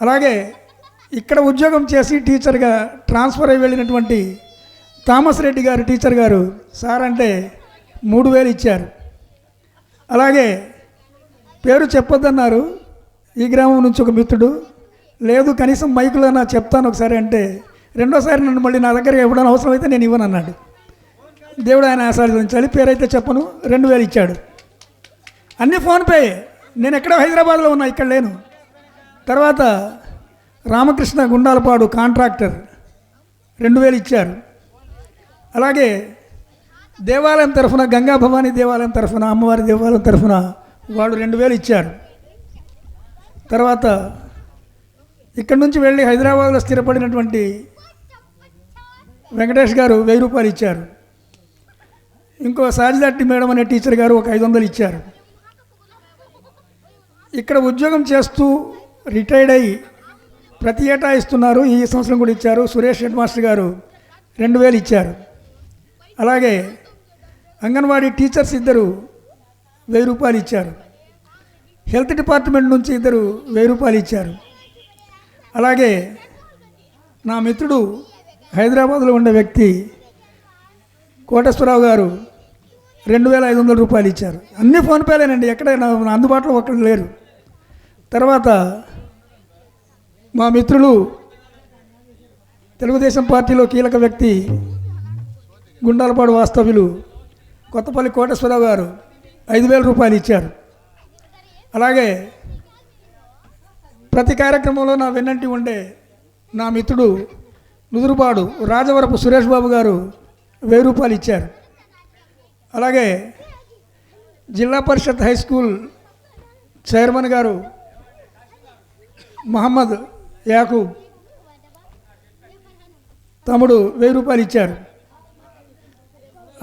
అలాగే ఇక్కడ ఉద్యోగం చేసి టీచర్గా ట్రాన్స్ఫర్ అయి వెళ్ళినటువంటి థామస్ రెడ్డి గారు టీచర్ గారు సార్ అంటే 3000 ఇచ్చారు. అలాగే పేరు చెప్పొద్దన్నారు ఈ గ్రామం నుంచి ఒక మిత్రుడు, లేదు కనీసం మైకులో నా చెప్తాను ఒకసారి అంటే రెండోసారి నన్ను మళ్ళీ నా దగ్గర ఇవ్వడానికి అవసరం అయితే నేను ఇవ్వను అన్నాడు. దేవుడు ఆయన ఆశీర్వదించాలి. పేరైతే చెప్పను, 2000 ఇచ్చాడు. అన్నీ ఫోన్పే. నేను ఎక్కడో హైదరాబాద్లో ఉన్నా, ఇక్కడ లేను. తర్వాత రామకృష్ణ గుండాలపాడు కాంట్రాక్టర్ 2000 ఇచ్చారు. అలాగే దేవాలయం తరఫున గంగా భవానీ దేవాలయం తరఫున అమ్మవారి దేవాలయం తరఫున వాళ్ళు 2000 ఇచ్చారు. తర్వాత ఇక్కడి నుంచి వెళ్ళి హైదరాబాద్లో స్థిరపడినటువంటి వెంకటేష్ గారు 1000 రూపాయలు ఇచ్చారు. ఇంకో సాజిదట్టి మేడం అనే టీచర్ గారు ఒక 500 ఇచ్చారు. ఇక్కడ ఉద్యోగం చేస్తూ రిటైర్డ్ అయ్యి ప్రతి ఏటా ఇస్తున్నారు, ఈ సంవత్సరం కూడా ఇచ్చారు. సురేష్ హెడ్ మాస్టర్ గారు 2000 ఇచ్చారు. అలాగే అంగన్వాడీ టీచర్స్ 2 1000 రూపాయలు ఇచ్చారు. హెల్త్ డిపార్ట్మెంట్ నుంచి 2 1000 రూపాయలు ఇచ్చారు. అలాగే నా మిత్రుడు హైదరాబాద్లో ఉండే వ్యక్తి కోటేశ్వరరావు గారు 2500 రూపాయలు ఇచ్చారు. అన్నీ ఫోన్పేలేనండి, ఎక్కడ నా అందుబాటులో ఒక్కరు లేరు. తర్వాత మా మిత్రులు తెలుగుదేశం పార్టీలో కీలక వ్యక్తి గుండాలపాడు వాస్తవ్యులు కొత్తపల్లి కోటేశ్వరరావు గారు 5000 రూపాయలు ఇచ్చారు. అలాగే ప్రతి కార్యక్రమంలో నా వెన్నంటి ఉండే నా మిత్రుడు నుదురుపాడు రాజవరపు సురేష్ బాబు గారు 1000 రూపాయలు ఇచ్చారు. అలాగే జిల్లా పరిషత్ హై స్కూల్ చైర్మన్ గారు మహమ్మద్ యాకూబ్ తమ్ముడు 1000 రూపాయలు ఇచ్చారు.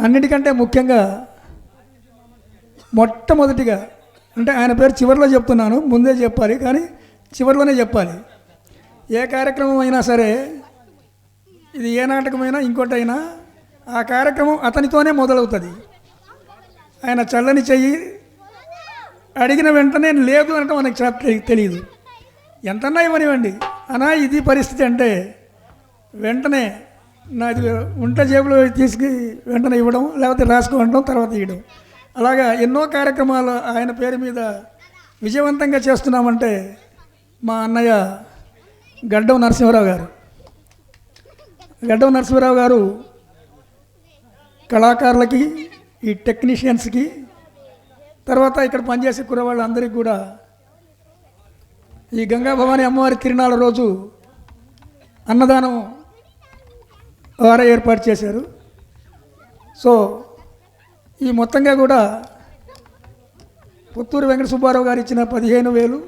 అన్నిటికంటే ముఖ్యంగా మొట్టమొదటిగా అంటే ఆయన పేరు చివరిలో చెప్తున్నాను, ముందే చెప్పాలి కానీ చివరిలోనే చెప్పాలి. ఏ కార్యక్రమం అయినా సరే, ఇది ఏ నాటకమైనా ఇంకోటైనా ఆ కార్యక్రమం అతనితోనే మొదలవుతుంది. ఆయన చల్లని చెయ్యి అడిగిన వెంటనే లేదు అంటే మనకు తెలియదు. ఎంతన్నా ఇవ్వనివ్వండి అనా ఇది పరిస్థితి అంటే వెంటనే నాది ఉంట జేబులో తీసుకు వెంటనే ఇవ్వడం, లేకపోతే రాసుకోవడం, తర్వాత ఇవ్వడం. అలాగా ఎన్నో కార్యక్రమాలు ఆయన పేరు మీద విజయవంతంగా చేస్తున్నామంటే మా అన్నయ్య గడ్డం నరసింహరావు గారు కళాకారులకి, ఈ టెక్నీషియన్స్కి, తర్వాత ఇక్కడ పనిచేసే కుర్రవాళ్ళందరికీ కూడా ఈ గంగా భవానీ అమ్మవారి తిరునాళ్ళ రోజు అన్నదానం వారే ఏర్పాటు చేశారు. సో ఈ మొత్తంగా కూడా పుత్తూరు వెంకట సుబ్బారావు గారు ఇచ్చిన 15,000,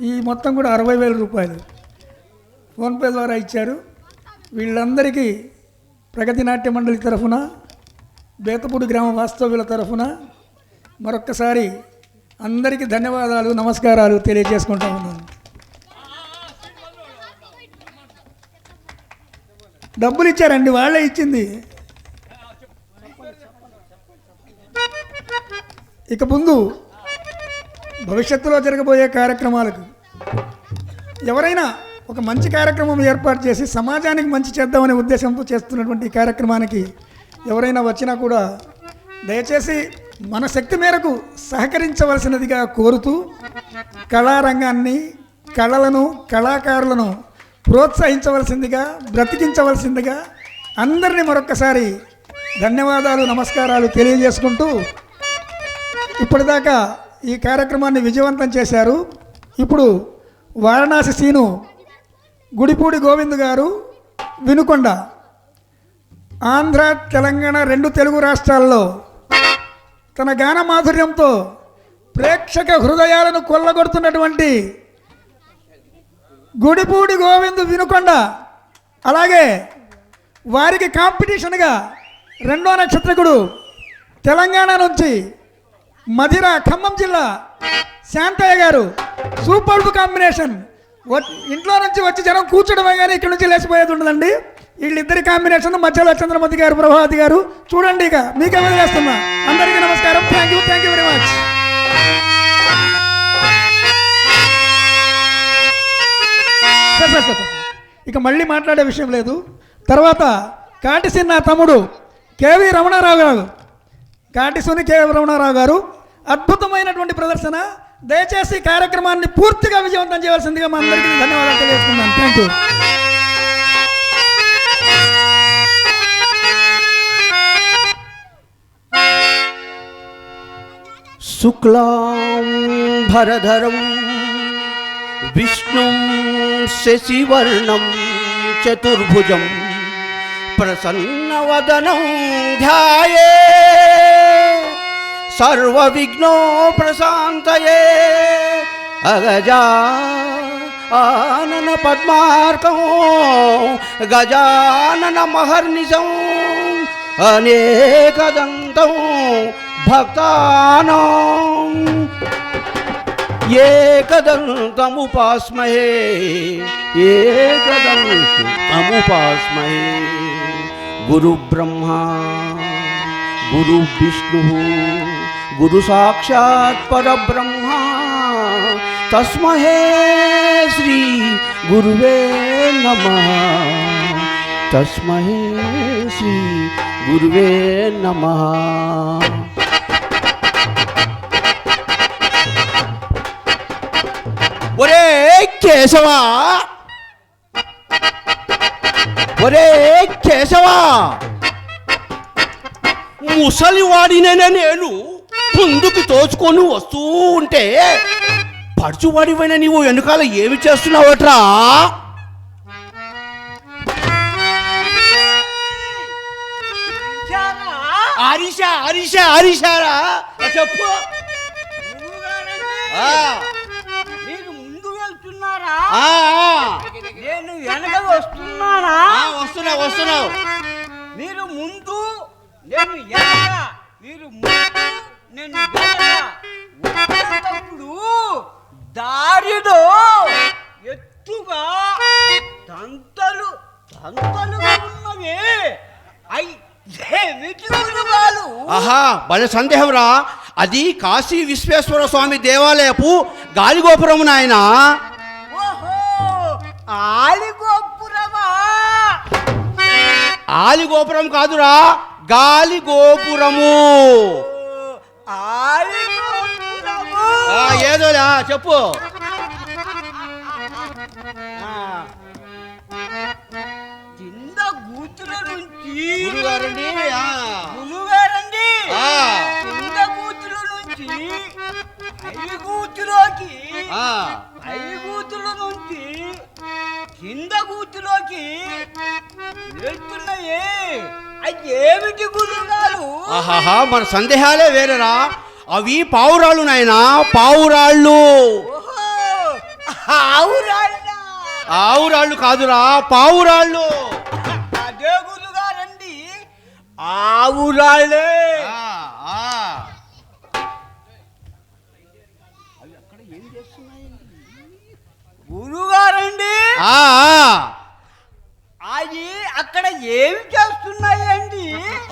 ఈ మొత్తం కూడా 60,000 రూపాయలు ఫోన్పే ద్వారా ఇచ్చారు. వీళ్ళందరికీ ప్రగతి నాట్య మండలి తరఫున, బేతపూడి గ్రామ వాస్తవ్యుల తరఫున మరొక్కసారి అందరికీ ధన్యవాదాలు, నమస్కారాలు తెలియజేసుకుంటా ఉన్నాను. డబ్బులు ఇచ్చారండి, వాళ్ళే ఇచ్చింది. ఇక ముందు భవిష్యత్తులో జరగబోయే కార్యక్రమాలకు ఎవరైనా ఒక మంచి కార్యక్రమం ఏర్పాటు చేసి సమాజానికి మంచి చేద్దామనే ఉద్దేశంతో చేస్తున్నటువంటి ఈ కార్యక్రమానికి ఎవరైనా వచ్చినా కూడా దయచేసి మన శక్తి మేరకు సహకరించవలసినదిగా కోరుతూ కళారంగాన్ని, కళలను, కళాకారులను ప్రోత్సహించవలసిందిగా, బ్రతికించవలసిందిగా అందరినీ మరొక్కసారి ధన్యవాదాలు, నమస్కారాలు తెలియజేసుకుంటూ ఇప్పటిదాకా ఈ కార్యక్రమాన్ని విజయవంతం చేశారు. ఇప్పుడు వారణాసి సీను గుడిపూడి గోవింద్ గారు వినుకొండ, ఆంధ్ర తెలంగాణ 2 తెలుగు రాష్ట్రాల్లో తన గాన మాధుర్యంతో ప్రేక్షక హృదయాలను కొల్లగొడుతున్నటువంటి గుడిపూడి గోవింద్ వినుకొండ, అలాగే వారికి కాంపిటీషన్గా 2వ నక్షత్రకుడు తెలంగాణ నుంచి మధిర ఖమ్మం జిల్లా శాంతయ్య గారు, సూపర్బ్ కాంబినేషన్. ఇంట్లో నుంచి వచ్చి జనం కూర్చోడమే కానీ ఇక్కడ నుంచి లేచిపోయేది ఉండదండి. వీళ్ళిద్దరి కాంబినేషన్ మధ్యలో చంద్రమతి గారు, ప్రభావతి గారు. చూడండి, ఇక మీకే వదిలేస్తున్నా. అందరికీ నమస్కారం. Thank you very much. Sir ఇక మళ్ళీ మాట్లాడే విషయం లేదు. తర్వాత కాటిసిన్న తమ్ముడు కేవి రమణారావు గారు, కాటిసుని కేవి రమణారావు గారు అద్భుతమైనటువంటి ప్రదర్శన. దయచేసి కార్యక్రమాన్ని పూర్తిగా విజయవంతం చేయవలసిందిగా మా అందరికీ ధన్యవాదాలు తెలియజేసుకున్నాను. Thank you. శుక్లాం భరధరం విష్ణుం శశివర్ణం చతుర్భుజం ప్రసన్నవదనం ధ్యాయే సర్వవిఘ్నోపశాంతయే అగజా ఆనన పద్మార్కం గజానన మహర్నిశం అనేకదంతం భక్తానాం ఏకదంతముపాస్మహే ఏకదంతముపాస్మహే. గురు బ్రహ్మా గురు విష్ణు గురు సాక్షాత్ పరబ్రహ్మ తస్మై శ్రీ గురువే నమః. తస్మై శ్రీ గురువే నమః. ఒరే కేశవా, ఒరే కేశవా, ముసలివాడినైనా నేను ముందుకు తోచుకొని వస్తూ ఉంటే పడుచువాడివైనా నీవు వెనుకాల ఏమి చేస్తున్నావట్రా? హరిషా హరిషా హరిషారా చెప్పు. మీరు ముందు వెళ్తున్నారా? నేను వెనక వస్తున్నానా? వస్తున్నావు వస్తున్నావు. మీరు ముందు నేను వెనక, మీరు ముందు నేను వెనక వచ్చేటప్పుడు దారిలో ఎత్తుగా తంతలు తంతలుగా ఉన్నవి. ఆహా, భలే సందేహం రా. అది కాశీ విశ్వేశ్వర స్వామి దేవాలయపు గాలిగోపురము నాయన. ఓహో, ఆలిగోపురమా? ఆలిగోపురం కాదురా, గాలిగోపురము. ఆలిగోపురము ఏదోలా చెప్పు. కింద గూతుల నుంచి గురుగారండి, గురుగారండి కింద గూతుల నుంచి పై గూతులోకి, పై గూతుల నుంచి కింద గూతులోకి వెళ్తున్నాయే, అది ఏమిటి గురుగారు? ఆహాహా, మన సందేహాలే వేరేరా. అవి పావురాళ్ళు నాయనా, పావురాళ్ళు. ఆవురాళ్ళు కాదురా, పావురాళ్ళు. అదే గురుగారండి, ఆవురాళ్ళే. గురుగారండి, అది అక్కడ ఏమి చేస్తున్నాయండి?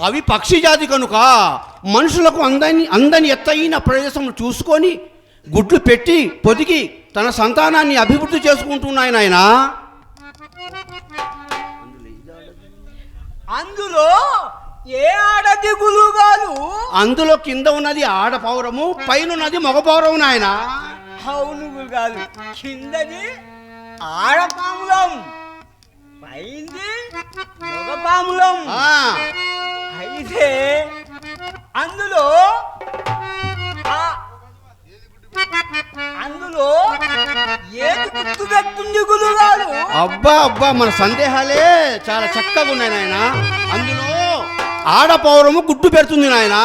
అవి పక్షి జాతి కనుక మనుషులకు అందని ఎత్తైన ప్రదేశం చూసుకొని గుడ్లు పెట్టి పొదిగి తన సంతానాన్ని అభివృద్ధి చేసుకుంటున్నాయి నాయనా. అందులో ఏ ఆడది గురుగారు? అందులో కింద ఉన్నది ఆడ పౌరము, పైన ఉన్నది మగ పౌరము నాయనా. అవును గురుగారు, కిందది ఆడపాములం, పైంది మగపాములం. అయితే అందులో ఏది గుర్తు పెట్టింది గురుగారు? అబ్బా అబ్బా, మన సందేహాలే చాలా చక్కగా ఉన్నాయి నాయన. అందులో ఆడ పౌరము గుడ్డు పెడుతుంది నాయనా.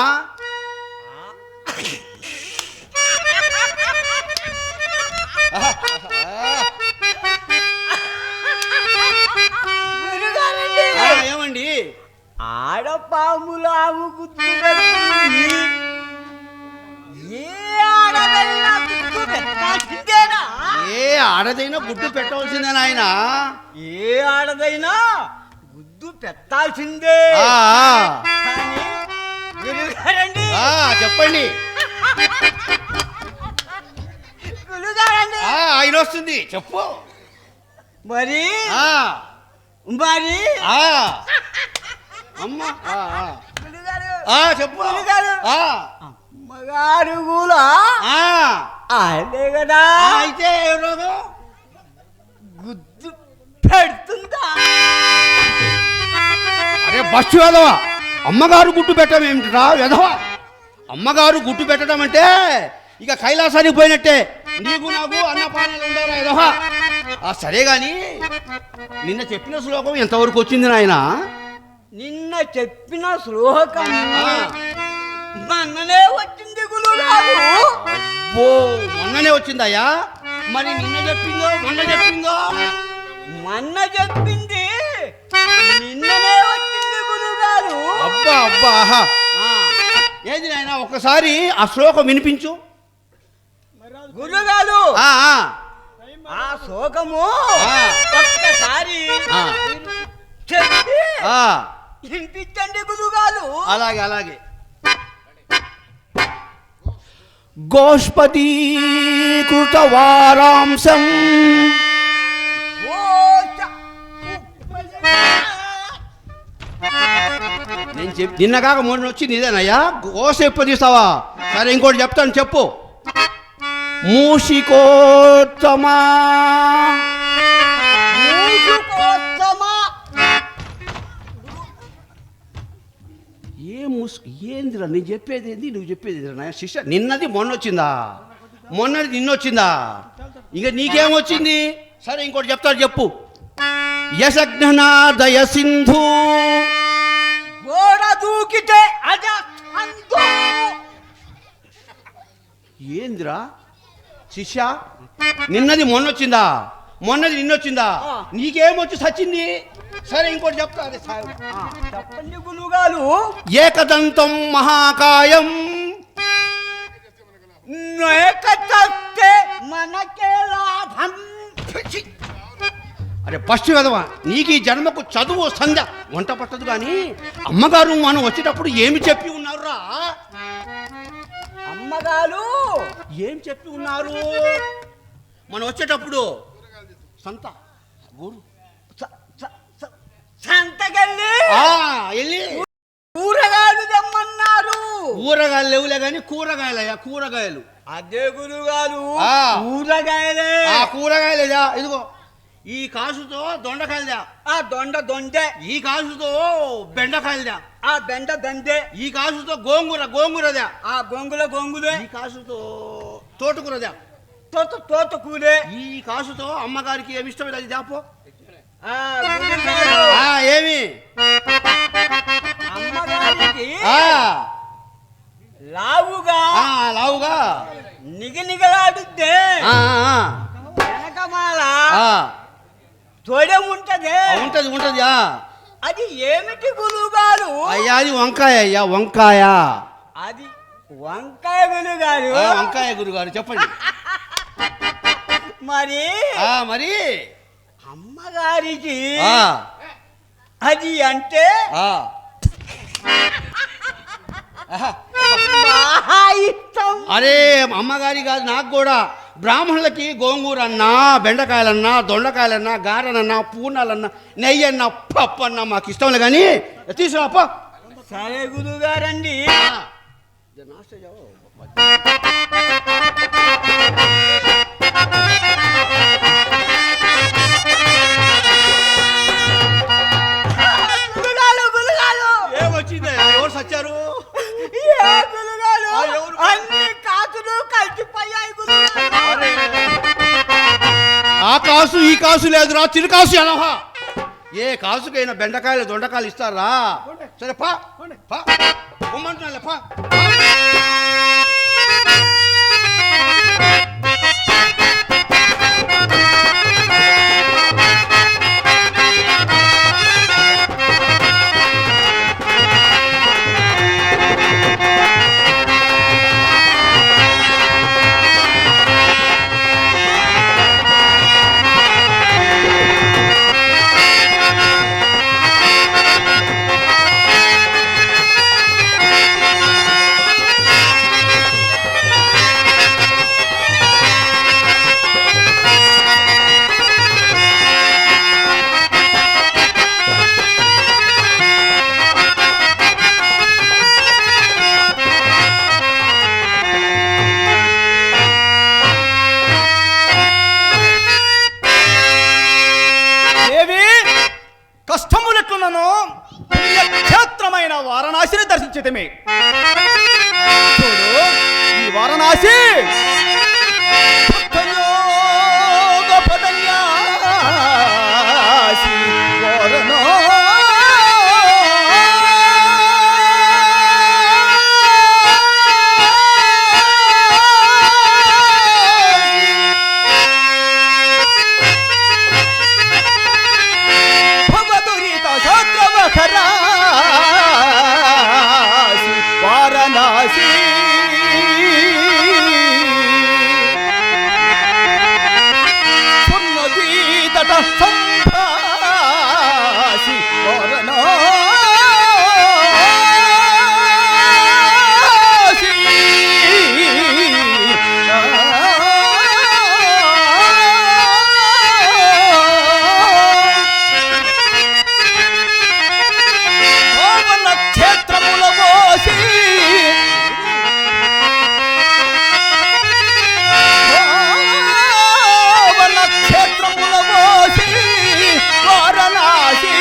ఏమండి? ఆడపాములావు గుర్తు పెట్టింది. ఏ ఆడదైనా గుర్తు పెట్టాల్సిందేనా? ఏ ఆడదైనా గుడ్డు పెట్టవలసిందే నాయన. ఏ ఆడదైనా గుడ్డు పెట్టాల్సిందే. కానీ గురుగారండి, చెప్పండి. గురుగారండి, ఆయన వస్తుంది చెప్పు. మరి ఆ, మరి ఆ. అమ్మ ఆ, ఆ. గురుగారు, ఆ, చెప్పు గురుగారు. ఆ, అమ్మగారు కూడా ఆ. అదే కదా ఆ, అయితే ఏ రోగం? గుద్దు పెడుతుందా? అరే బస్సు వెధవా, అమ్మగారు గుడ్డు పెట్టడం ఏమిటిరా వెధవా? అమ్మగారు గుడ్డు పెట్టడం అంటే ఇక కైలాసానికి పోయినట్టే. నీకు నాకు అన్నపానాలు ఉండవురా వెధవా. సరే గాని నిన్న చెప్పిన శ్లోకం ఎంతవరకు వచ్చింది నాయన? నిన్న చెప్పిన శ్లోకం ఆ. మొన్ననే వచ్చింది గురుగారు. ఓ మొన్ననే వచ్చిందయ్యా. మరి నిన్న చెప్పిందో మొన్న చెప్పిందో? మొన్న చెప్పింది నిన్ననే వచ్చింది గురుగారు. అబ్బా అబ్బా ఆహా. ఆ, ఏది నాయన ఒక్కసారి ఆ శ్లోకం వినిపించు. గురుగారు ఆ, ఆ. ఆ శ్లోకము ఆ. ఒక్కసారి ఆ. చెప్పి ఆ, వినిపించండి గురుగారు. అలాగే అలాగే. గోష్పదీకృత వారాంశం ఓచ నేను నిన్న కాక మొన్న వచ్చింది ఇదేనయ్యా. గోస ఎప్పుడు తీస్తావా? సరే ఇంకోటి చెప్తాను చెప్పు. మూషికోత్తమా మూసుకోసమా. ఏందిరా నేను చెప్పేది ఏంది నువ్వు చెప్పేది ఏందిరా నాయ శిష్య? నిన్నది మొన్న వచ్చిందా? మొన్నది నిన్నొచ్చిందా? ఇక నీకేమొచ్చింది? సరే ఇంకోటి చెప్తాను చెప్పు. యశజ్ఞనాదయ సింధు గోడ దూకితే అజ అంతో. ఏందిరా శిష్య? నిన్నది మొన్నొచ్చిందా? మొన్నది నిన్నొచ్చిందా? ఆ. నీకేమొచ్చి సచ్చింది? సరే ఇంకోటి చెప్తా. అదే చెప్పండి గురుగారు. ఏకదంతం మహాకాయం నేకతే మనకే లాభం. అరే ఫస్ట్ కదవా, నీకు ఈ జన్మకు చదువు సంధ్య వంట పట్టదు. కానీ అమ్మగారు మనం వచ్చేటప్పుడు ఏమి చెప్పి ఉన్నారురా? అమ్మగారు ఏం చెప్పి ఉన్నారు మనం వచ్చేటప్పుడు? సంత గూడు సంతకెళ్ళి వెళ్ళి కూరగాయలు తెమ్మన్నారు. కూరగాయలు లేవులే కానీ కూరగాయలయ్యా, కూరగాయలు. అదే గురుగారు ఆ. కూరగాయలే. ఆ కూరగాయలేదా? ఇదిగో ఈ కాసుతో దొండకాయలుదా, ఆ దొండే, ఈ కాసుతో బెండకాయలుదా, ఆ బెండ దండే, ఈ కాసుతో గోంగూరదా, ఆ గొంగులే, ఈ కాసుతో తోటకూరదా, తోటకూరే. ఈ కాసుతో అమ్మగారికి ఏమి ఇష్టం అది దాపో. ఆ గురుగారు ఏమి అమ్మగారికి ఆ, లావుగా లావుగా నిగనిగలాడుద్దే ఆ, వెనకమాల ఆ, తొడెం ఉంటదే. ఉంటది ఉంటది. అది ఏమిటి గురుగారు? అయ్యా అది వంకాయ అయ్యా, వంకాయ. అది వంకాయ గురుగారు. వంకాయ గురుగారు చెప్పండి. మరి మరి అమ్మగారికి ఆ, అది అంటే ఆ. మహా ఇష్టం. అరే అమ్మగారి కాదు నాకు కూడా. బ్రాహ్మణులకి గోంగూర అన్నా, బెండకాయలన్నా, దొండకాయలన్నా, గారెనన్నా, పూర్ణాలన్నా, నెయ్యి అన్నా, పప్పు అన్నా మాకు ఇష్టంలే. కానీ తీసుకురాప. సరే గురుగారండి. ఏమొచ్చింది? ఎవరు సచ్చారు? గురుగారు ఎవరు? అన్ని కాసులు కలిసిపోయాయి గురుగారు. ఆ కాసు ఈ కాసు లేదురా, చిరుకాసు అనహా. ఏ కాసుకైనా బెండకాయలు దొండకాయలు ఇస్తారా? సరే పా పొమ్మంటున్నా పా. సందర్శించితిమి. చూడు ఈ వారణాసి పదన్యాసి వారణాసి పున్నదీతట సంభాసి వారణాసి క్షేత్రముల మోసి క్షేత్రముల మోసి వారణాసి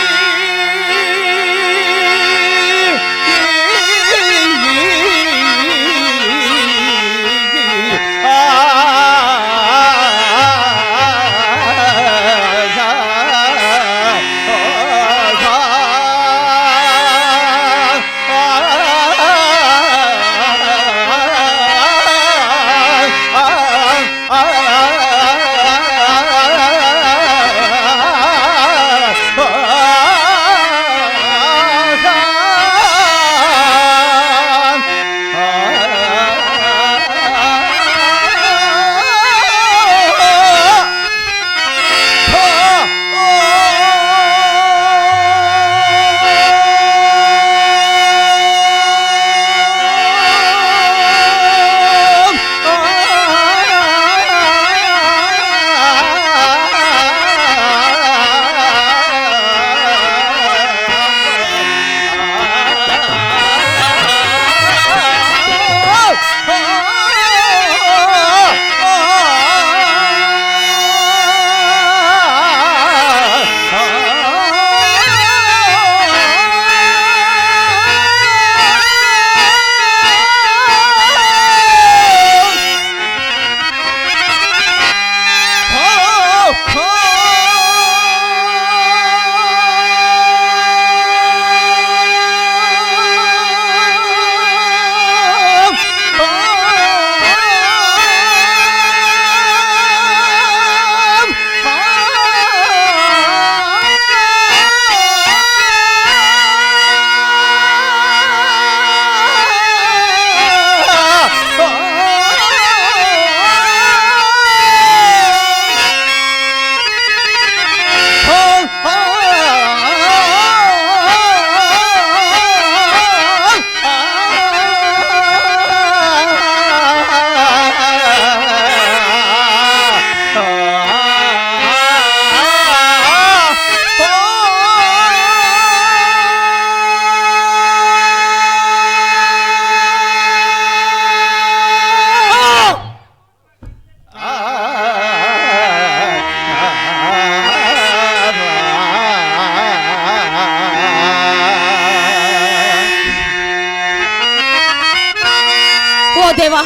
దేవా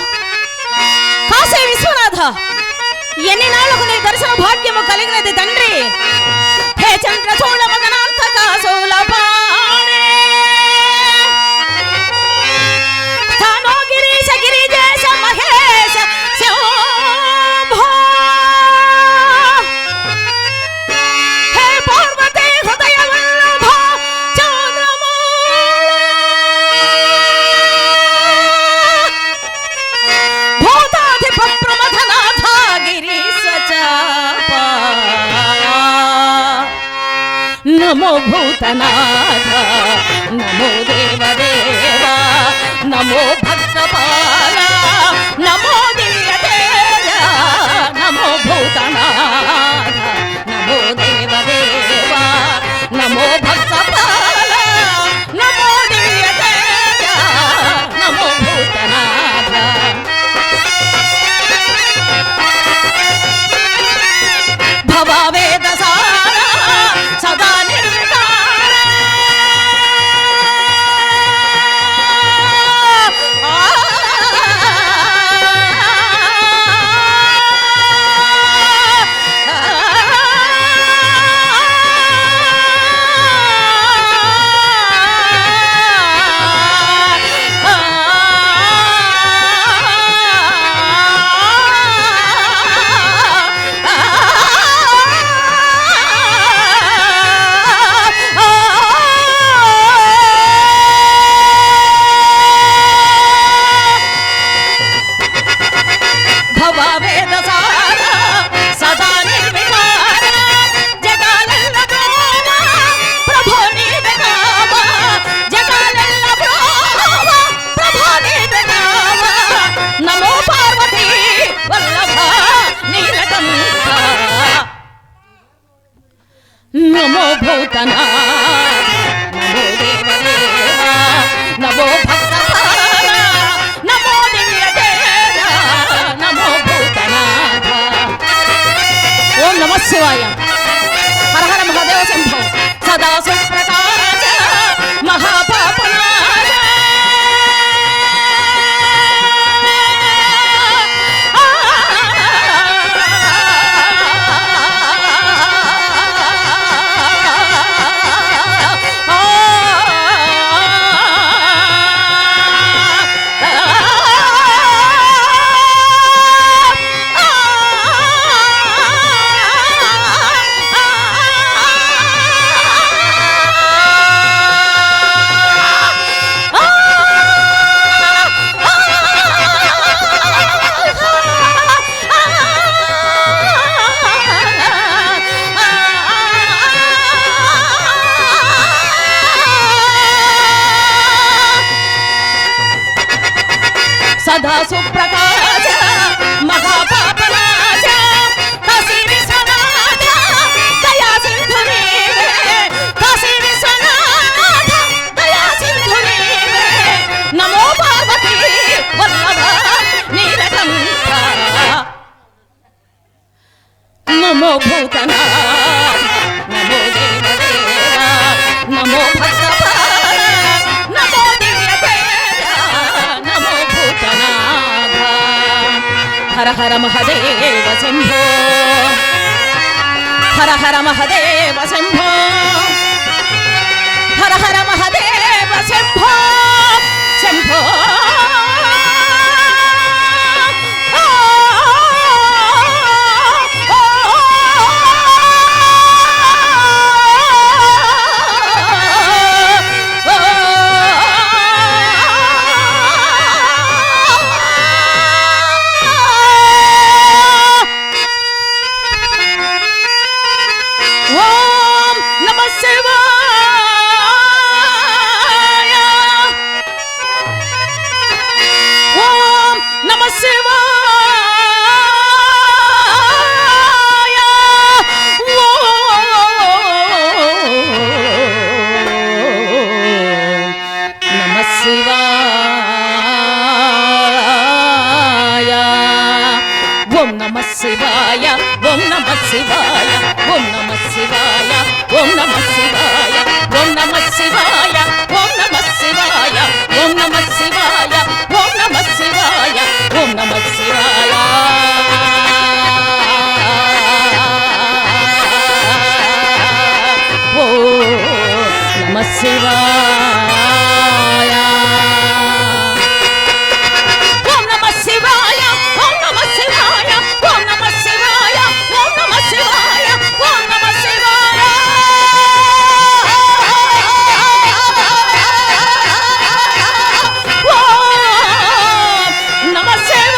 కాశీ విశ్వనాథ, ఎన్ని నాళ్లకు నీ దర్శన భాగ్యము కలిగినది తండ్రి. హే చంద్ర చూడ మదనాంతక సౌలభానే స్థానో గిరీశ గిరిజేశ మహేశ శంభో. హే పార్వతీ హృదయ వల్లభ నమో భూతనాథ, నమో దేవదేవా, నమో భక్తపాల, నమో దివ్యతేజ, నమో భూతనాథ, నమో దేవదేవా, నమో భక్తపాల, నమో దివ్యతేజ, నమో భూతనాథ. భవవేద సదా నిర్వికార భూతనాథ నమో దేవదేవా నమో భక్తపాల నమో దివ్యదేవ నమో భూతనాథ. ఓం నమః శివాయ. హర హర మహాదేవ శంభో సదా సుప్రకాశ మహాపాపనాశ. సదా సుప్రకాశ మహాపాపనాశ కాశీ విశ్వనాథ దయా సింధు నీవే. కాశీ విశ్వనాథ దయా సింధు నీవే. నమో పార్వతీ వల్లభ నీలకంఠ నమో భూతనాథ నమో దేవదేవ నమో భక్తపాల నమో దివ్యదేవ నమో భూతనాథ. హర హర మహదేవ శంభో హర హర మహదేవ శంభో హర హర మహదేవ శంభో శంభో. ఓం నమః శివాయ. ఓం నమః శివాయ. ఓం నమః శివాయ. ఓం నమః శివాయ. ఓం నమః శివాయ. ఓం నమః శివాయ. ఓం నమః శివాయ. ఓం నమః శివాయ. ఓం నమః శివాయ. ఓం నమః శివాయ. ఓం నమః శివాయ. ఓం నమః శివాయ. ఓం నమః శివాయ. ఓం నమః శివాయ. ఓం నమః శివాయ. ఓం నమః శివాయ. ఓం నమః శివాయ. ఓం నమః శివాయ. ఓం నమః శివాయ.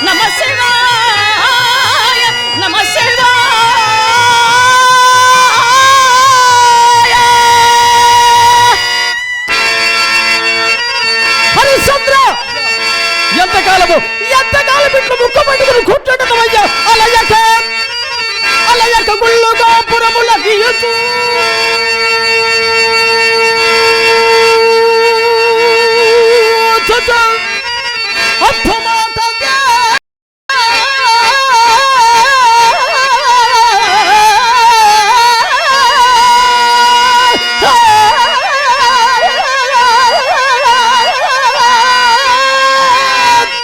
నమః శివాయ. నమః శివాయ. హరిశ్చంద్ర ఎంతకాలము ఇట్లు ముక్కు పట్టుకుని కూర్చుంటున్నావయ్యా. అలయక గుళ్ళుగా పురముల గీయచు అర్థమాటగా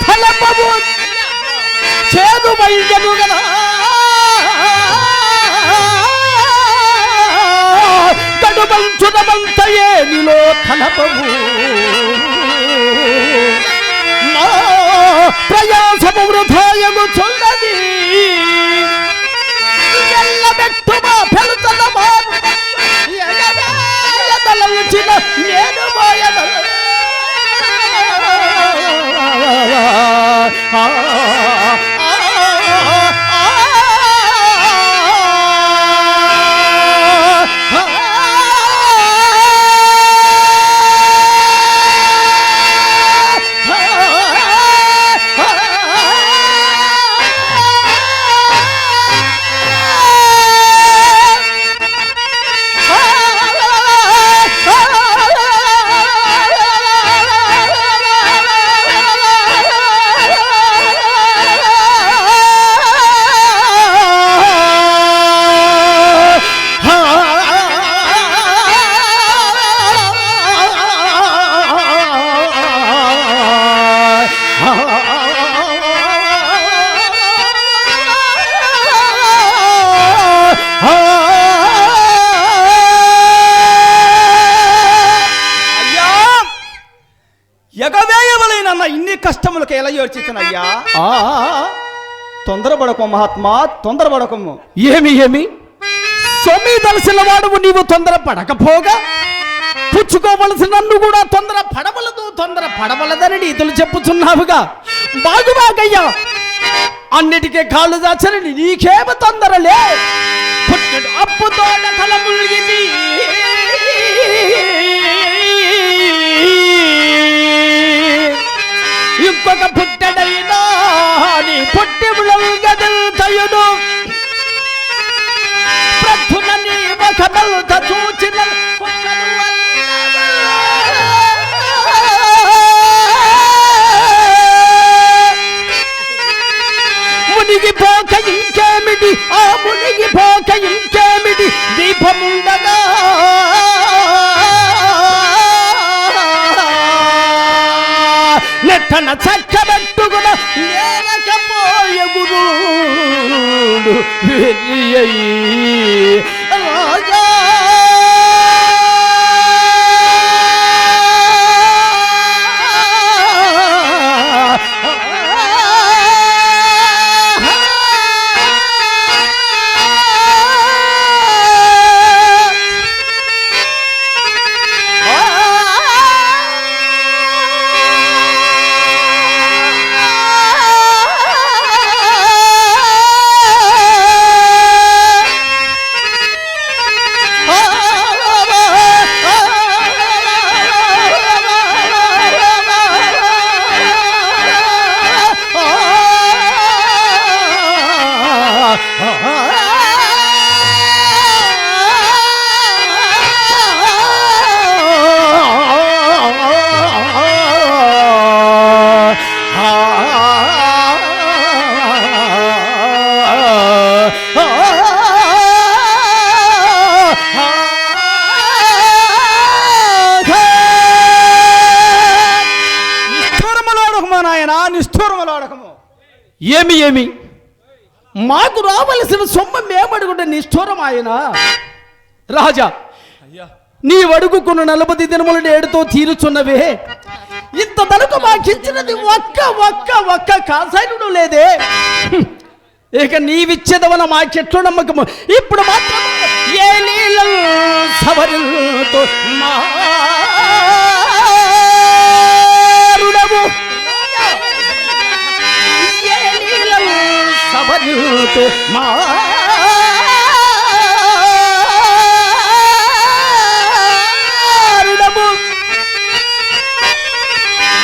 ఫలపము చేదు వైద్యము గల గడుబంచునమంతయే నిలో ఫలపము నా ప్రయాసము వృధాయము చున్నది ఎల్లబెట్టుమా పెలుతల మారు ఎదలచిన నేను మాయదల ಯೋಚಿಸನಯ್ಯ. ఆ తొందరపడకు మహాత్మా, తొందరపడకము. ఏమి సొమ్మి తెలిసిన వాడువు నీవు తొందర పడకపోగా పుచ్చుకోవలసిన నన్ను కూడా తొందర పడవలదని నీతులు చెప్పుచున్నావుగా. బాగుబాగయ్యా, అన్నిటికీ కాళ్ళు దాచని నీకేమి తొందరలే. పుట్టడు అప్పుతో తల ములిగింది, ఇంకొక పుట్టడైనా నీ పుట్టి గదులుతయును ప్రథున నీ ముఖమల్త చూచిన మునిగిపోక ఇంకేమిటి, ఆ మునిగిపోక ఇంకేమిటి దీపముండగా నెట్టన చక్కబెట్టుకున్న నేలకపోయగుడు రాజా. ఏమి మాకు రావలసిన సొమ్మ మేమడుగుంటే నిష్ఠూరం ఆయన. రాజా, నీ అడుగుకున్న 40 దినముల ఏడుతో తీరుచున్నవే, ఇంత తనకు మాకిచ్చినది ఒక్క కాసాయుడు లేదే. ఇక నీవిచ్చేదవన మాకెట్లు నమ్మకము. ఇప్పుడు మాత్రం ఏ నీళ్ళను సవరితో మారుడము సవరితో మారుడము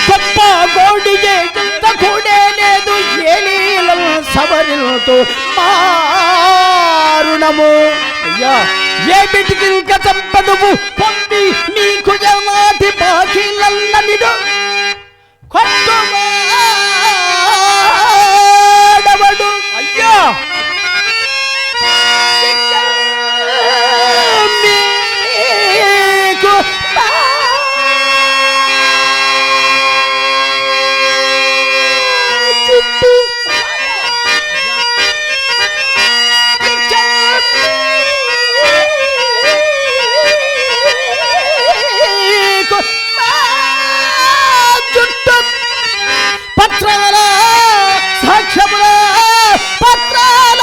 గొప్ప గోడిగే ఇంత కూడే లేదు. ఏ నీళ్ళను సవరితో మారుణము. అయ్యా, ఏ బిటికి ఇంకా చంపదువు పొంది నీకు జమాటి బాకీలన్న నిడు కొట్టువాడవడు. అయ్యా, మీకు చుట్టూ పత్రాల సాక్ష్యముల పత్రాల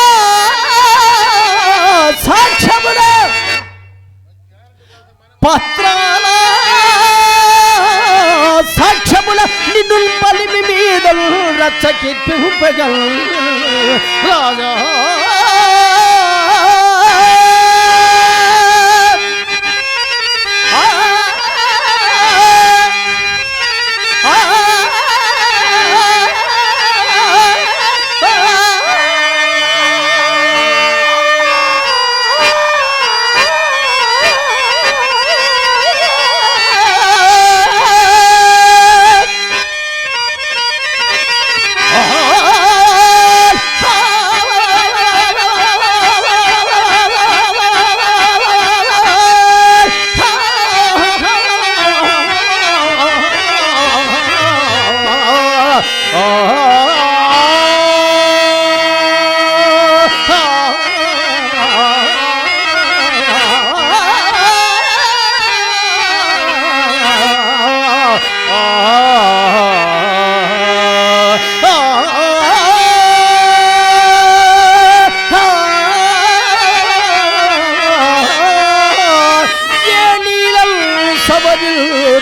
సాక్ష్యముల పత్రాల సాక్ష్యముల నిదుల్ పలిమి మీద రచ్చకెట్టుపగల్ రాజా.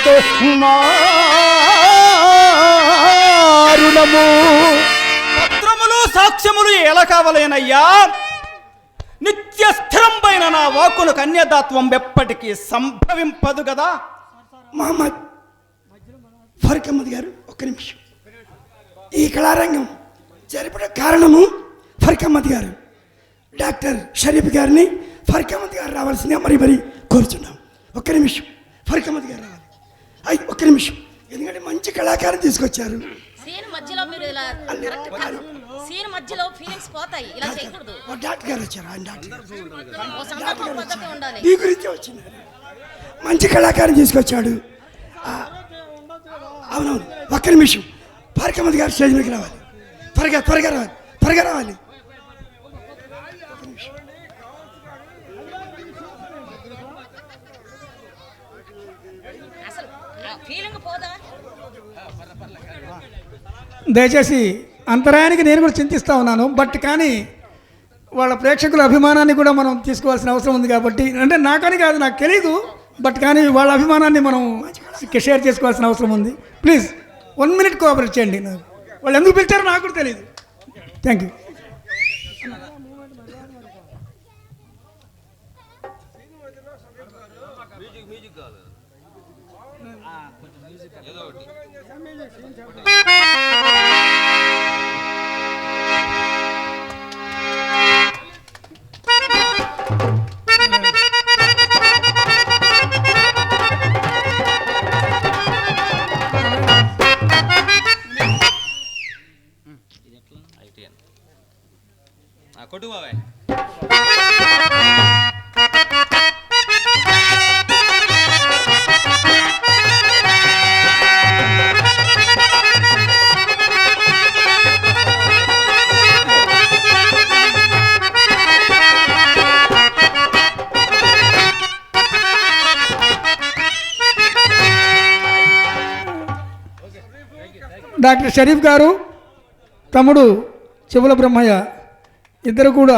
ఎంతో మారుణము. పత్రములు సాక్ష్యములు ఎలా కావాలేనయ్యా? నిత్య స్థిరంపైన నా వాక్కును కన్యదాత్వం ఎప్పటికీ సంభవింపదు కదా. మహమ్మద్ ఫరూక్ అహ్మద్ గారు ఒక్క నిమిషం. ఈ కళారంగం జరిపే కారణము ఫరూక్ అహ్మద్ గారు. డాక్టర్ షరీఫ్ గారిని ఫరూక్ అహ్మద్ గారు రావాల్సిందిగా మరి కోరుచున్నాం. ఒక్క నిమిషం, ఫరూక్ అహ్మద్ గారు రావాలి. ఒక్క నిమిషం, ఎందుకంటే మంచి కళాకారం తీసుకొచ్చారు. సీన్ మధ్యలో మీరు ఇలా కరెక్ట్ కాదు. సీన్ మధ్యలో ఫీలింగ్స్ పోతాయి, ఇలా చేయకూడదు. డాక్టర్ గారు వచ్చారు. ఆయన డాక్టర్ గారు ఓ సందర్భం పద్ధతి ఉండాలి. ఈ గురించి వచ్చినారు. మంచి కళాకారం తీసుకొచ్చాడు. అవునవును, ఒక్క నిమిషం. ఫరూక్ అహ్మద్ గారు స్టేజ్ మీదకి రావాలి. త్వరగా రావాలి. అసలు ఫీలింగ్ పోదా? దయచేసి అంతరాయానికి నేను కూడా చింతిస్తూ ఉన్నాను. బట్ కానీ వాళ్ళ ప్రేక్షకుల అభిమానాన్ని కూడా మనం తీసుకోవాల్సిన అవసరం ఉంది. కాబట్టి అంటే నాకని కాదు, నాకు తెలీదు. బట్ కానీ వాళ్ళ అభిమానాన్ని మనం షేర్ చేసుకోవాల్సిన అవసరం ఉంది. ప్లీజ్ 1 minute కోఆపరేట్ చేయండి. వాళ్ళు ఎందుకు పిలిచారో నాకు కూడా తెలియదు. Thank you. కొట్టు బాబాయ్. డాక్టర్ షరీఫ్ గారు, తమ్ముడు చెవుల బ్రహ్మయ్య ఇద్దరు కూడా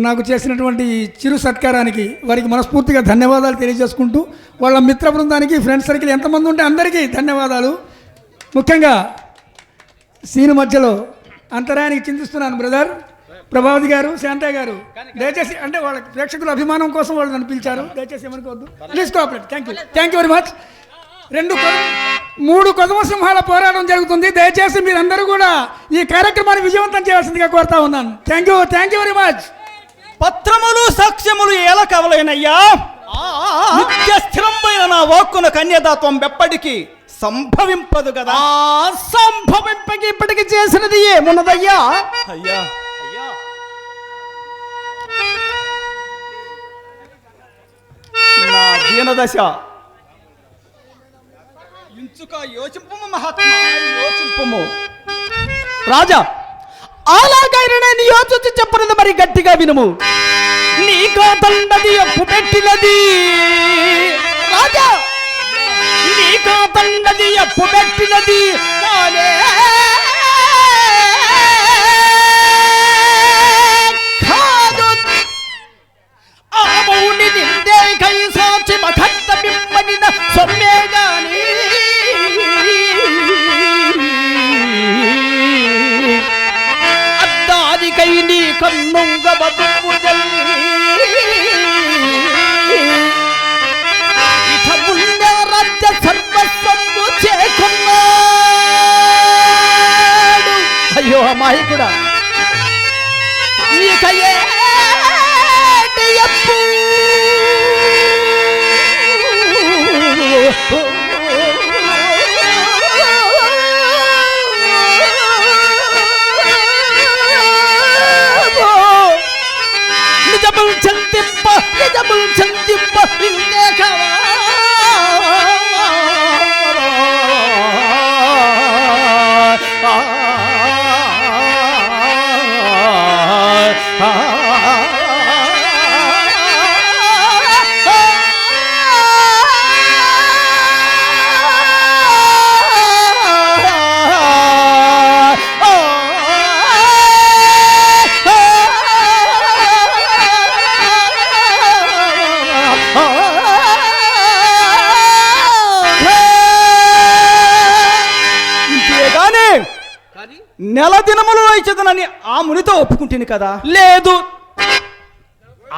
నాకు చేసినటువంటి చిరు సత్కారానికి వారికి మనస్ఫూర్తిగా ధన్యవాదాలు తెలియజేసుకుంటూ, వాళ్ళ మిత్ర బృందానికి, ఫ్రెండ్ సర్కిల్ ఎంతమంది ఉంటే అందరికీ ధన్యవాదాలు. ముఖ్యంగా సీను మధ్యలో అంతరాయానికి చింతిస్తున్నాను బ్రదర్. ప్రభావతి గారు, శాంతయ్య గారు, దయచేసి అంటే వాళ్ళ ప్రేక్షకుల అభిమానం కోసం వాళ్ళు నన్ను పిలిచారు. దయచేసి ఏమనుకోవద్దు. Please cooperate. Thank you very much. 3 కొదమ సింహాల పోరాటం జరుగుతుంది. దయచేసి మీరందరూ కూడా ఈ కార్యక్రమాన్ని విజయవంతం చేయాల్సిందిగా కోరుతా ఉన్నాను. Thank you very much. పత్రములు సాక్ష్యములు ఎలా కావాలేనయ్యా? నిత్య స్థిరంపైన నా వాక్కున కన్యదాత్వం ఎప్పటికీ సంభవింపదు కదా. సంభవింపకి ఇప్పటికి చేసినది ఏమున్నదయ్యా? అయ్యా నా దీనదశ ఇంచుక యోచింపము మహాత్మా, యోచింపము. రాజా, అలాగైనా నేను యోచించి చెప్పినది మరి గట్టిగా వినుము. నీకో తండది అప్పు పెట్టినది రాజా, నీకో తండది అప్పు పెట్టినది కాలే కాదు. ఆ మౌని నిందే కై సాచి మఖత్త బిమ్మనిన సొమ్మే గాని అద్దాదికై నీ కన్నుంగ బతుకు ఇక ముందే రాజ్య సర్వస్వము చేకున్నాడు. అయ్యో అమాయకుడా, ఇక ఏటి అప్పు నిజముల్ చందింప ఇందే కావా. సంపాదించదనని ఆ మునితో ఒప్పుకుంటుంది కదా. లేదు,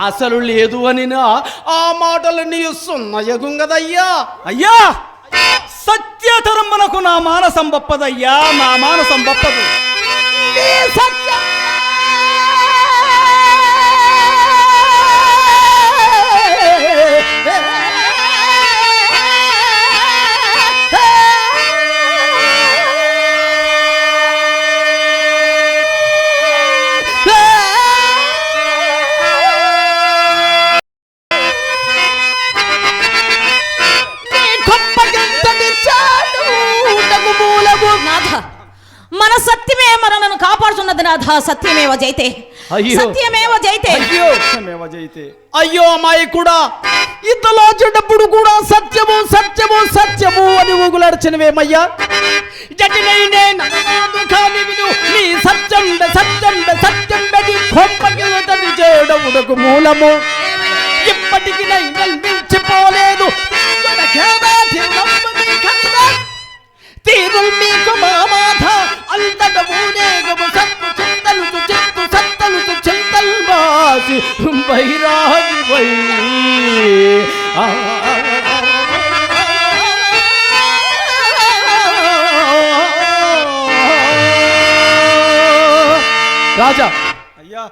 అసలు లేదు అని ఆ మాటలు నీ సున్నయగు కదయ్యా. అయ్యా, సత్యతరంబనకు నా మానసం బప్పదయ్యా, నా మానసం బప్పదు. నీ సత్యం నాథ, మన సత్యమే మనలను కాపాడుతున్నది నాథ. సత్యమేవ జైతే, అయ్యో. సత్యమేవ జైతే. అయ్యో సత్యమేవ జయతే. అయ్యో అమ్మాయి కూడా ఇంతలో చెడ్డప్పుడు కూడా సత్యము సత్యము సత్యము అని ఊగులాడుచినవేమయ్యా. జటినైనే నగనాదు కాని విను నీ సత్యం సత్యం సత్యం బెది కొంపకి చెడవుడకు మూలము ఇప్పటికి నిలిచిపోలేదు. తీరు మీకు మా బాధ అంతట ఊరేగము సత్తు చింతలు చిత్తు సత్తలు చింతలు బాసి బైరాగి వై రాజా, అయ్యా,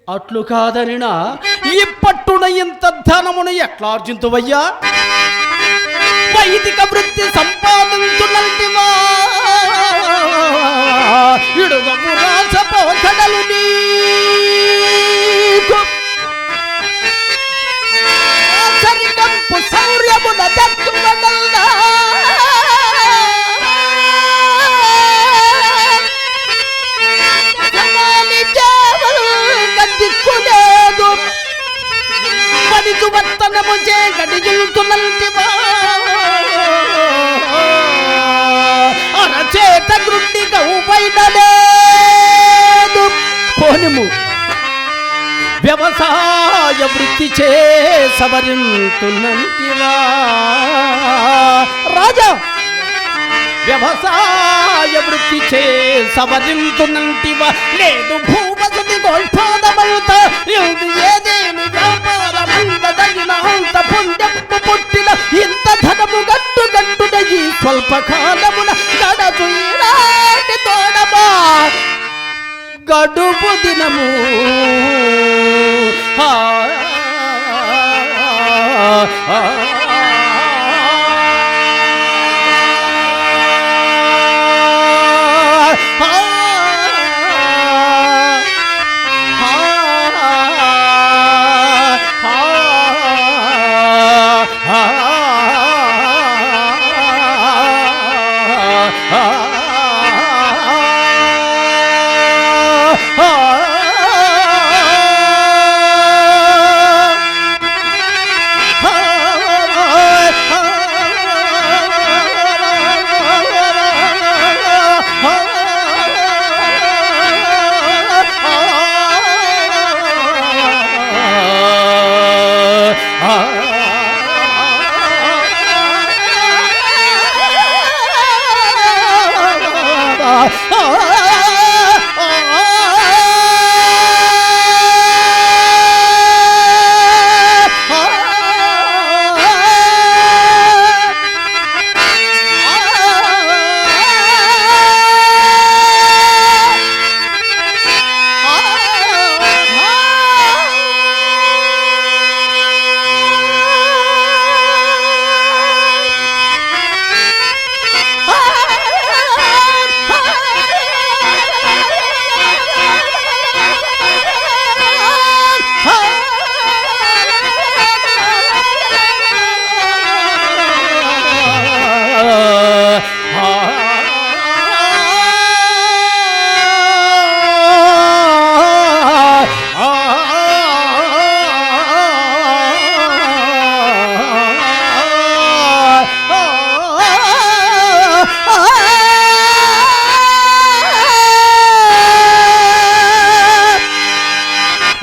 అట్లు కాదనినా ఇప్పట్టున ఇంత ధనమును ఎట్లా ఆర్జింతువయ్యా? వైదిక వృత్తి సంపాదించునంటివా ఇడుగము రాసపోకడలు నీకు సరికంపు శౌర్యమున దక్కువనల్లా దిక్కులేదు పనిచు వర్తనము చేయగడిగుతున్నంటివా అరచేత గృడ్డిగా ఉపైనలేదు. పోనిము వ్యవసాయ వృత్తి చే సవరింతున్నంటివా రాజా. వ్యవసాయ వృత్తి చే సవరింతున్నంటివా లేదు భూవసతి గోల్పాదమయుత ఇది ఏదేమి వ్యాపారమందగిన అంత పుణ్యము పుట్టిన ఇంత ధనము గట్టు గట్టున ఈ స్వల్పకాలమున గడచు ఈనాటి తోడమా గడుపు దినము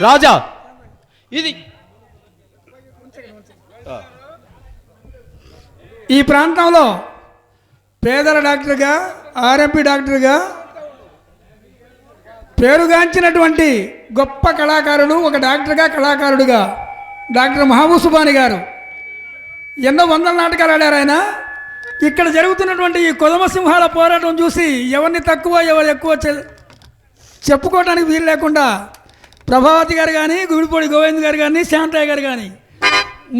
రాజా. ఇది ఈ ప్రాంతంలో పేదల డాక్టర్గా, ఆర్ఎంపీ డాక్టర్గా పేరుగాంచినటువంటి గొప్ప కళాకారుడు, ఒక డాక్టర్గా కళాకారుడుగా డాక్టర్ మహబూబ్ సుబాని గారు ఎన్నో వందల నాటకాలు ఆడారు ఆయన. ఇక్కడ జరుగుతున్నటువంటి ఈ కొదమ సింహాల పోరాటం చూసి ఎవరిని తక్కువ ఎవరు ఎక్కువ చెప్పుకోవడానికి వీలు లేకుండా ప్రభావతి గారు కానీ, గుడిపొడి గోవింద్ గారు కానీ, శాంతయ్య గారు కానీ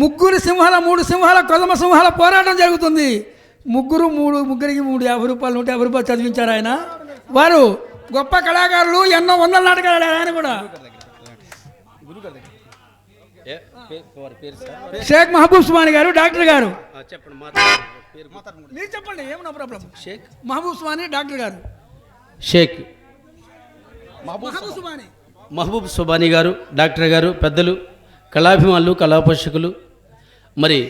ముగ్గురు సింహాల, 3 సింహాల, కొదమ సింహాల పోరాటం జరుగుతుంది. ముగ్గురికి 50 రూపాయలు 150 రూపాయలు చదివించారు ఆయన. వారు గొప్ప కళాకారులు, ఎన్నో వందల నాటకాలు ఆడారు ఆయన కూడా. షేక్ మహబూబ్ సుబాని గారు డాక్టర్ గారు. మీరు చెప్పండి, ఏమన్నా ప్రాబ్లం. షేక్ మహబూబ్ సుబాని డాక్టర్ గారు. షేక్ మహబూబ్ సుబాని గారు డాక్టర్ గారు, పెద్దలు, కళాభిమానులు, కళాపోషకులు, మరి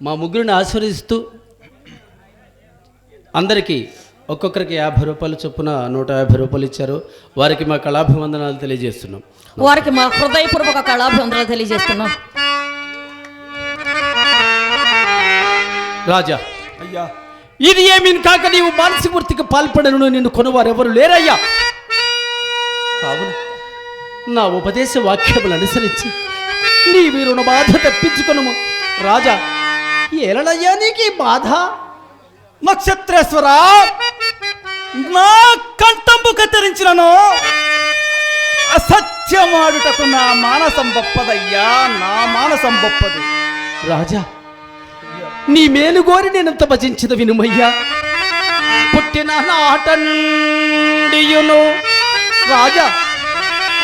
మా ముగ్గురిని ఆశీర్వదిస్తూ అందరికీ ఒక్కొక్కరికి 50 రూపాయలు చొప్పున 150 రూపాయలు ఇచ్చారు. వారికి మా కళాభివందనాలు తెలియజేస్తున్నాం. వారికి మా హృదయపూర్వక కళాభివందనాలు తెలియజేస్తున్నాం. రాజా, అయ్యా, ఇది ఏమీన్ కాక నీవు మానసిక వృత్తికి పాల్పడను నిన్ను కొనువారెవరు లేరయ్యా. కావున నా ఉపదేశ వాక్యములు అనుసరించి నీ వీరుణ బాధ తప్పించుకొనుము. రాజా, ఏలనయ్యా నీకు బాధ? నక్షత్రేశ్వర, నా కంఠంబు కత్తిరించినను అసత్యమాడుటకు నా మానసం గొప్పదయ్యా, నా మానసం గొప్పది. రాజా, నీ మేలు కోరి నేనంత భజించిన వినుమయ్యా. పుట్టిన నాట నుండియును రాజా,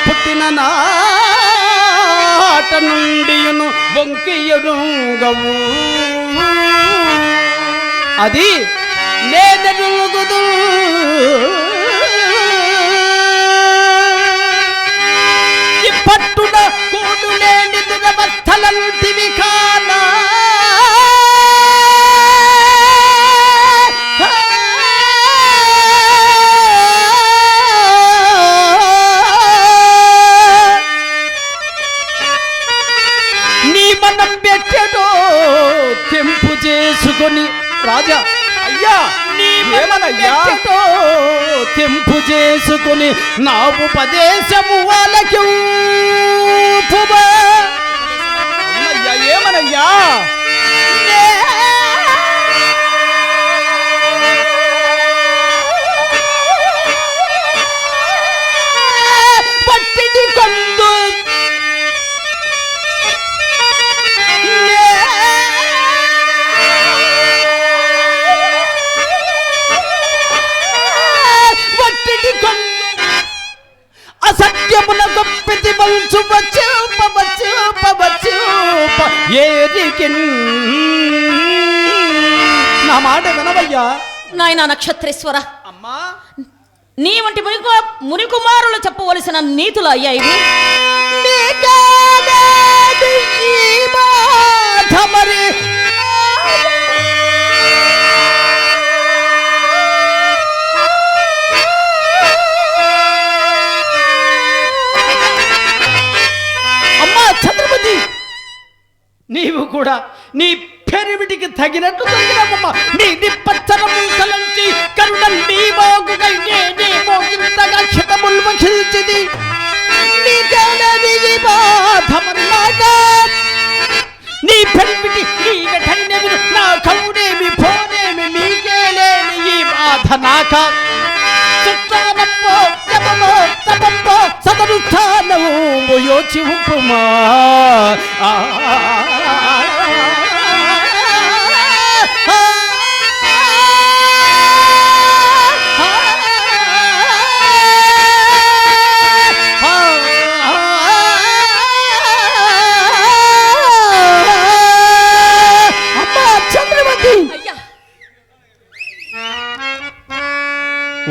పుట్టిన నాట నుండియును బొంకియునుగవు అది నేనెరుగుదు. పట్టున కూడు లేని దురవస్థలంటివి కానా. నీ మనం పెట్టడో తెంపు చేసుకొని రాజా, అయ్యా, ఏమనయ్యా? తెంపు చేసుకుని నా ఉపదేశము వాళ్ళకి అవునయ్యా, ఏమనయ్యా? పట్టిడి కొందు అసత్యమున గొప్పది వంచు ఏరికి నా మాట వినవయ్యా. నాయనా నక్షత్రేశ్వర, అమ్మా, నీ వంటి మునికుమారులు చెప్పవలసిన నీతులు అయ్యా ఇవి. మరి అమ్మా ఛత్రపతి, నీవు కూడా నీ పెరిమిటికి తగినట్టు తగినమ్మా. నీ నిప్పచ్చరము కలంచి కరుణ నీ మోగుగై నే మోగింతగా క్షతములు వహించిది. నీకేనది ఈ బాధ మరిలాగా. నీ పెరిమిటి నీ వెటైనవి నా కవుడేమి పోనేమి మీకేలేని ఈ బాధ నాక. చిత్తానమ్మో జపమో తపమ్మో సదనుష్ఠానము యోచి ఉపమా.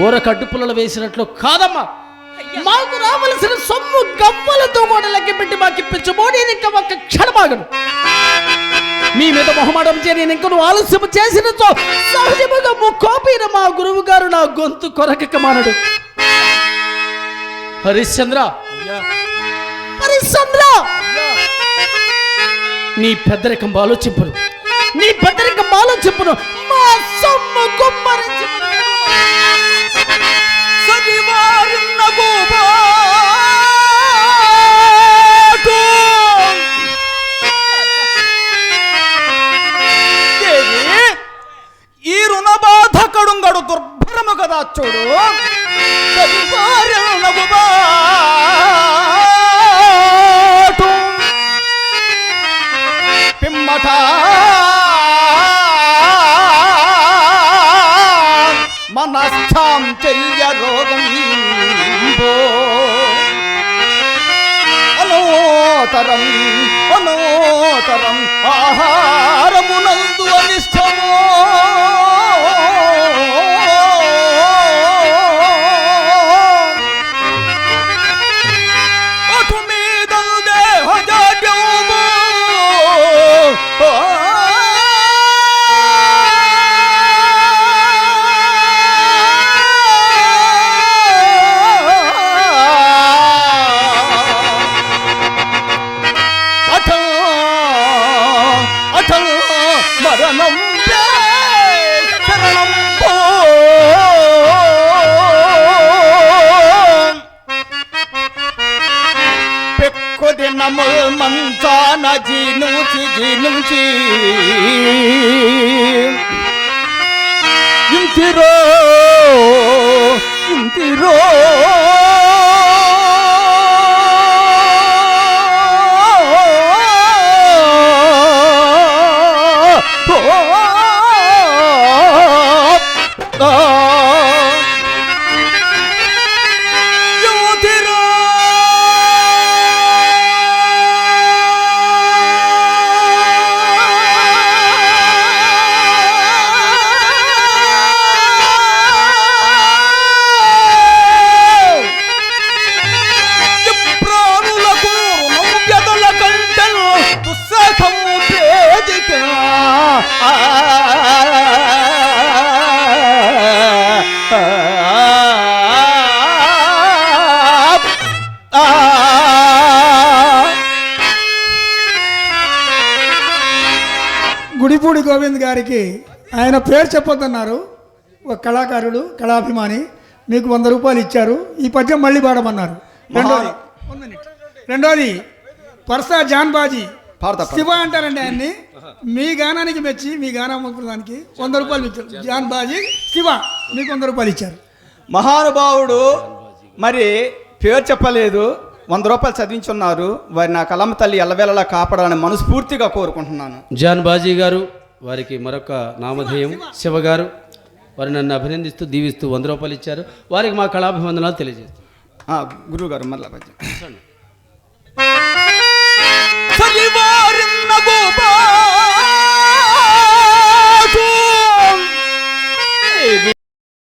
ఊర కడ్డుపుల్లలు వేసినట్లు కాదమ్మా. మాకు రావలసిన సొమ్ము గవ్వలతో కూడా లెక్క పెట్టి మాకు ఇప్పించబోని ఇంకా ఒక క్షణమాగను. మీ మీద మొహమాటం చేరి ఇంకను ఆలస్యం చేసినతో సహజముగా ముక్కోపిన మా గురువు గారు నా గొంతు కొరకక మానడు. హరిశ్చంద్ర, హరిశ్చంద్ర, నీ పెద్దరికం ఆలోచింపును, నీ పెద్దరికం ఆలోచింపును. మా సొమ్ము గుమ్మరించి సరివారున్న గోపా అనోతరం ఆహారమునందు అనిష్టమో అటు మీద దేహజాడ్యము మరణం శరణం పెక్కుది నముల్ మంచాన జీనుచి ఇంతిరో గుడిపూడి గోవింద్ గారికి ఆయన పేరు చెప్పొద్దన్నారు. ఒక కళాకారుడు, కళాభిమాని, మీకు 100 రూపాయలు ఇచ్చారు. ఈ పద్యం మళ్ళీ పాడమన్నారు. రెండోది పర్సా జాన్ బాజీ శివ అంటారండి ఆయన్ని. మీ గానానికి మెచ్చి మీ గానానికి 100 రూపాయలు ఇచ్చారు. జాన్ బాజీ శివ మీకు 100 రూపాయలు ఇచ్చారు. మహానుభావుడు మరి పేరు చెప్పలేదు, 100 రూపాయలు చదివించున్నారు. వారి నా కలమ్మ తల్లి ఎల్లవేళలా కాపాడాలని మనస్ఫూర్తిగా కోరుకుంటున్నాను. జాన్ బాజీ గారు, వారికి మరొక నామధేయం శివ గారు, వారు నన్ను అభినందిస్తూ దీవిస్తూ 100 రూపాయలు ఇచ్చారు. వారికి మా కళాభివందనాలు తెలియజేస్తాం. గురువు గారు మళ్ళా